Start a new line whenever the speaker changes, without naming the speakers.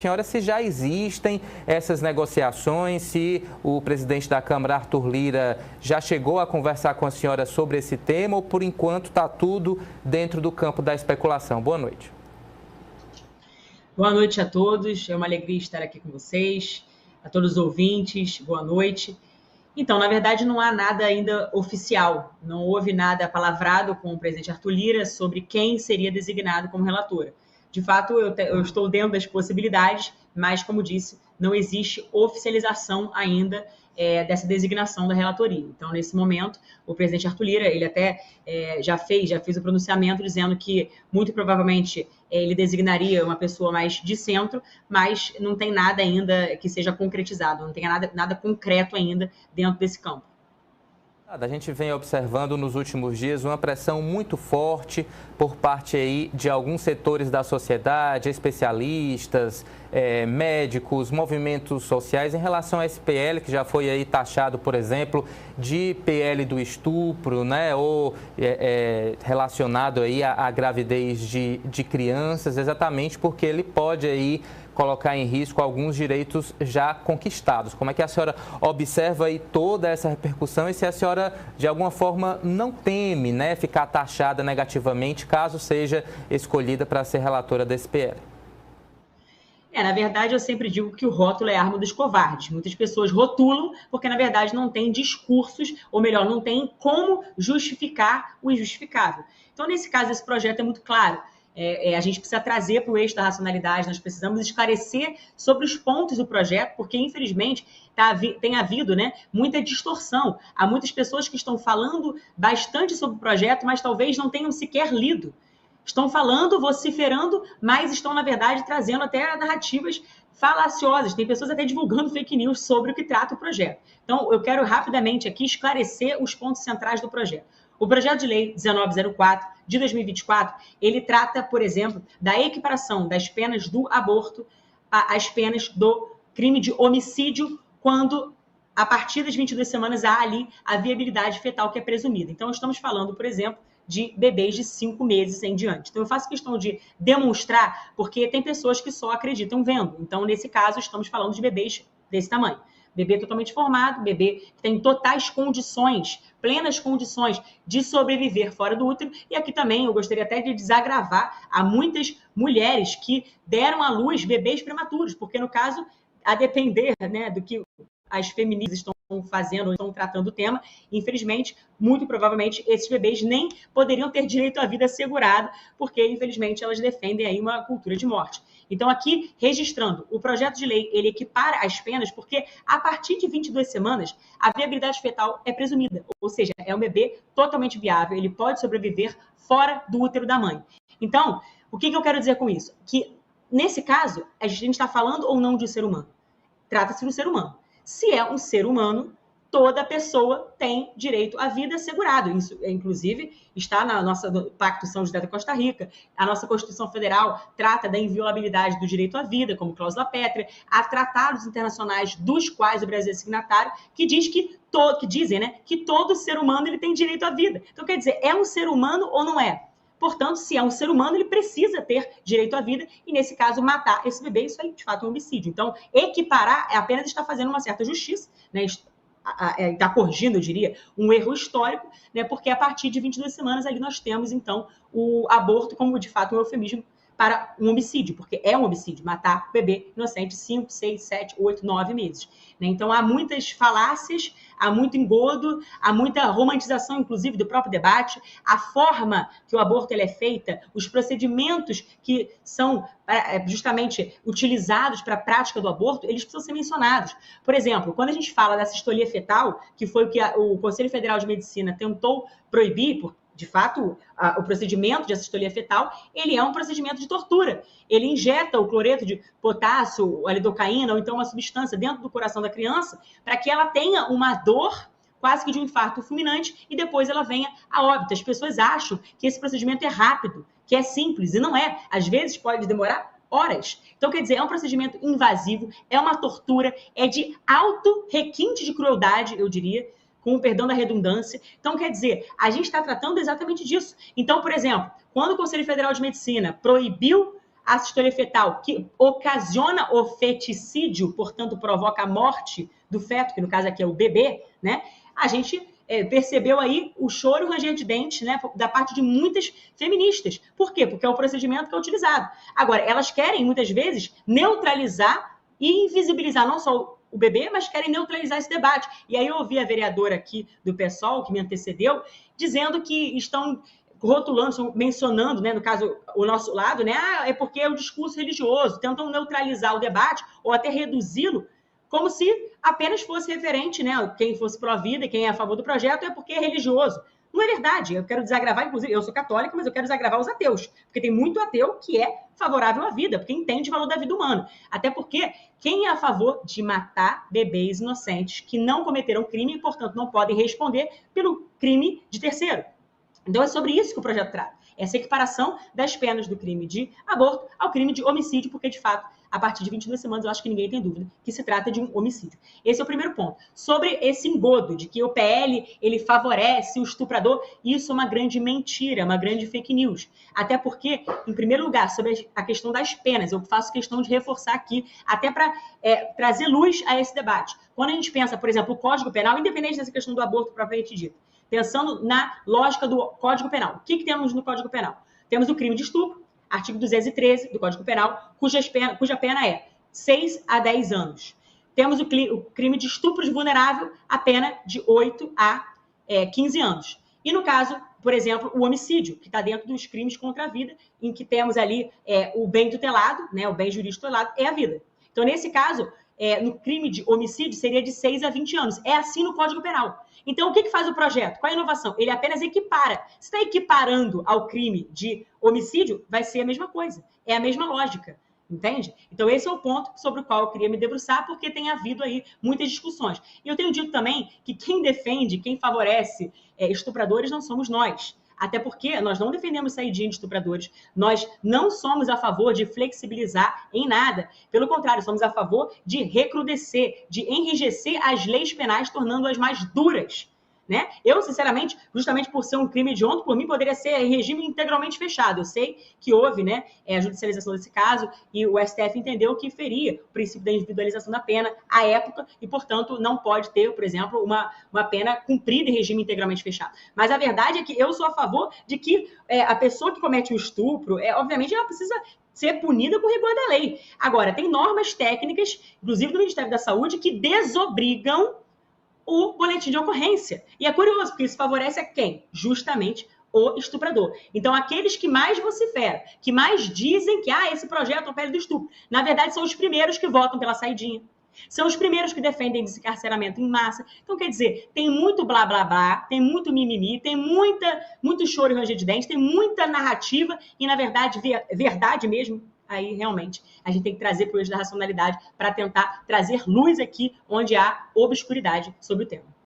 Senhora, se já existem essas negociações, se o presidente da Câmara, Arthur Lira, já chegou a conversar com a senhora sobre esse tema ou, por enquanto, está tudo dentro do campo da especulação? Boa noite.
Boa noite a todos, é uma alegria estar aqui com vocês, a todos os ouvintes, boa noite. Então, na verdade, não há nada ainda oficial, não houve nada palavrado com o presidente Arthur Lira sobre quem seria designado como relatora. De fato, eu estou dentro das possibilidades, mas, como disse, não existe oficialização ainda dessa designação da relatoria. Então, nesse momento, o presidente Arthur Lira, ele até já fez o pronunciamento dizendo que, muito provavelmente, ele designaria uma pessoa mais de centro, mas não tem nada ainda que seja concretizado, não tem nada concreto ainda dentro desse campo.
A gente vem observando nos últimos dias uma pressão muito forte por parte aí de alguns setores da sociedade, especialistas, médicos, movimentos sociais em relação a esse PL que já foi aí taxado, por exemplo, de PL do estupro, né, ou relacionado aí à gravidez de crianças, exatamente porque ele pode aí colocar em risco alguns direitos já conquistados. Como é que a senhora observa aí toda essa repercussão e se a senhora, de alguma forma, não teme, né, ficar taxada negativamente caso seja escolhida para ser relatora desse PL?
Na verdade, eu sempre digo que o rótulo é a arma dos covardes. Muitas pessoas rotulam porque, na verdade, não tem discursos, ou melhor, não tem como justificar o injustificável. Então, nesse caso, esse projeto é muito claro. A gente precisa trazer para o eixo da racionalidade, nós precisamos esclarecer sobre os pontos do projeto, porque, infelizmente, tem havido, né, muita distorção. Há muitas pessoas que estão falando bastante sobre o projeto, mas talvez não tenham sequer lido. Estão falando, vociferando, mas estão, na verdade, trazendo até narrativas falaciosas. Tem pessoas até divulgando fake news sobre o que trata o projeto. Então, eu quero rapidamente aqui esclarecer os pontos centrais do projeto. O projeto de lei 1904 de 2024, ele trata, por exemplo, da equiparação das penas do aborto às penas do crime de homicídio, quando, a partir das 22 semanas, há ali a viabilidade fetal que é presumida. Então, estamos falando, por exemplo, de bebês de 5 meses em diante. Então, eu faço questão de demonstrar, porque tem pessoas que só acreditam vendo. Então, nesse caso, estamos falando de bebês desse tamanho. Bebê totalmente formado, bebê que tem totais condições, plenas condições de sobreviver fora do útero. E aqui também eu gostaria até de desagravar a muitas mulheres que deram à luz bebês prematuros, porque no caso, a depender, né, do que as feministas estão fazendo, estão tratando o tema, infelizmente, muito provavelmente, esses bebês nem poderiam ter direito à vida assegurado, porque, infelizmente, elas defendem aí uma cultura de morte. Então, aqui, registrando, o projeto de lei, ele equipara as penas, porque a partir de 22 semanas, a viabilidade fetal é presumida, ou seja, é um bebê totalmente viável, ele pode sobreviver fora do útero da mãe. Então, o que eu quero dizer com isso? Que, nesse caso, a gente está falando ou não de um ser humano? Trata-se de um ser humano. Se é um ser humano, toda pessoa tem direito à vida assegurado. Isso, inclusive, está no Pacto São José da Costa Rica. A nossa Constituição Federal trata da inviolabilidade do direito à vida, como cláusula pétrea. Há tratados internacionais dos quais o Brasil é signatário, que dizem, né, que todo ser humano ele tem direito à vida. Então, quer dizer, é um ser humano ou não é? Portanto, se é um ser humano, ele precisa ter direito à vida e, nesse caso, matar esse bebê, isso aí, de fato, é um homicídio. Então, equiparar é apenas estar fazendo uma certa justiça, né? Está corrigindo, eu diria, um erro histórico, né? Porque a partir de 22 semanas ali nós temos, então, o aborto como, de fato, um eufemismo para um homicídio, porque é um homicídio, matar o bebê inocente de 5, 6, 7, 8, 9 meses. Né? Então, há muitas falácias, há muito engodo, há muita romantização, inclusive, do próprio debate, a forma que o aborto ele é feita, os procedimentos que são justamente utilizados para a prática do aborto, eles precisam ser mencionados. Por exemplo, quando a gente fala da sistolia fetal, que foi o que o Conselho Federal de Medicina tentou proibir, de fato, o procedimento de assistolia fetal, ele é um procedimento de tortura. Ele injeta o cloreto de potássio, a lidocaína, ou então uma substância dentro do coração da criança, para que ela tenha uma dor quase que de um infarto fulminante e depois ela venha a óbito. As pessoas acham que esse procedimento é rápido, que é simples, e não é. Às vezes pode demorar horas. Então, quer dizer, é um procedimento invasivo, é uma tortura, é de alto requinte de crueldade, eu diria, com o perdão da redundância. Então, quer dizer, a gente está tratando exatamente disso. Então, por exemplo, quando o Conselho Federal de Medicina proibiu ácido fetal, que ocasiona o feticídio, portanto, provoca a morte do feto, que no caso aqui é o bebê, né? A gente percebeu aí o choro e o ranger de dentes, né, da parte de muitas feministas. Por quê? Porque é o procedimento que é utilizado. Agora, elas querem, muitas vezes, neutralizar e invisibilizar não só o bebê, mas querem neutralizar esse debate. E aí eu ouvi a vereadora aqui do PSOL, que me antecedeu, dizendo que estão rotulando, mencionando, né, no caso, o nosso lado, né, é porque é o discurso religioso, tentam neutralizar o debate ou até reduzi-lo, como se apenas fosse referente, né, quem fosse pró-vida e quem é a favor do projeto é porque é religioso. Não é verdade. Eu quero desagravar, inclusive, eu sou católica, mas eu quero desagravar os ateus, porque tem muito ateu que é favorável à vida, porque entende o valor da vida humana. Até porque quem é a favor de matar bebês inocentes que não cometeram crime e, portanto, não podem responder pelo crime de terceiro? Então, é sobre isso que o projeto trata. Essa equiparação das penas do crime de aborto ao crime de homicídio, porque, de fato, a partir de 22 semanas, eu acho que ninguém tem dúvida que se trata de um homicídio. Esse é o primeiro ponto. Sobre esse engodo de que o PL, ele favorece o estuprador, isso é uma grande mentira, uma grande fake news. Até porque, em primeiro lugar, sobre a questão das penas, eu faço questão de reforçar aqui, até para trazer luz a esse debate. Quando a gente pensa, por exemplo, o Código Penal, independente dessa questão do aborto propriamente dito, pensando na lógica do Código Penal. O que temos no Código Penal? Temos o crime de estupro, artigo 213 do Código Penal, cuja pena é 6 a 10 anos. Temos o crime de estupro de vulnerável, a pena de 8 a 15 anos. E no caso, por exemplo, o homicídio, que está dentro dos crimes contra a vida, em que temos ali o bem tutelado, né, o bem jurídico tutelado, é a vida. Então, nesse caso, no crime de homicídio, seria de 6 a 20 anos. É assim no Código Penal. Então, o que faz o projeto? Qual é a inovação? Ele apenas equipara. Se está equiparando ao crime de homicídio, vai ser a mesma coisa. É a mesma lógica. Entende? Então, esse é o ponto sobre o qual eu queria me debruçar, porque tem havido aí muitas discussões. E eu tenho dito também que quem defende, quem favorece estupradores não somos nós. Até porque nós não defendemos saidinha de estupradores. Nós não somos a favor de flexibilizar em nada. Pelo contrário, somos a favor de recrudescer, de enrijecer as leis penais, tornando-as mais duras. Né? Eu, sinceramente, justamente por ser um crime hediondo, por mim poderia ser regime integralmente fechado. Eu sei que houve, né, a judicialização desse caso e o STF entendeu que feria o princípio da individualização da pena à época e, portanto, não pode ter, por exemplo, uma pena cumprida em regime integralmente fechado. Mas a verdade é que eu sou a favor de que a pessoa que comete o estupro, obviamente, ela precisa ser punida por rigor da lei. Agora, tem normas técnicas, inclusive do Ministério da Saúde, que desobrigam o boletim de ocorrência. E é curioso, porque isso favorece a quem? Justamente o estuprador. Então, aqueles que mais vociferam, que mais dizem que esse projeto é o pele do estupro, na verdade, são os primeiros que votam pela saidinha. São os primeiros que defendem desencarceramento em massa. Então, quer dizer, tem muito blá, blá, blá, tem muito mimimi, tem muito choro e ranger de dentes, tem muita narrativa e, na verdade, verdade mesmo, aí realmente a gente tem que trazer para o eixo da racionalidade para tentar trazer luz aqui onde há obscuridade sobre o tema.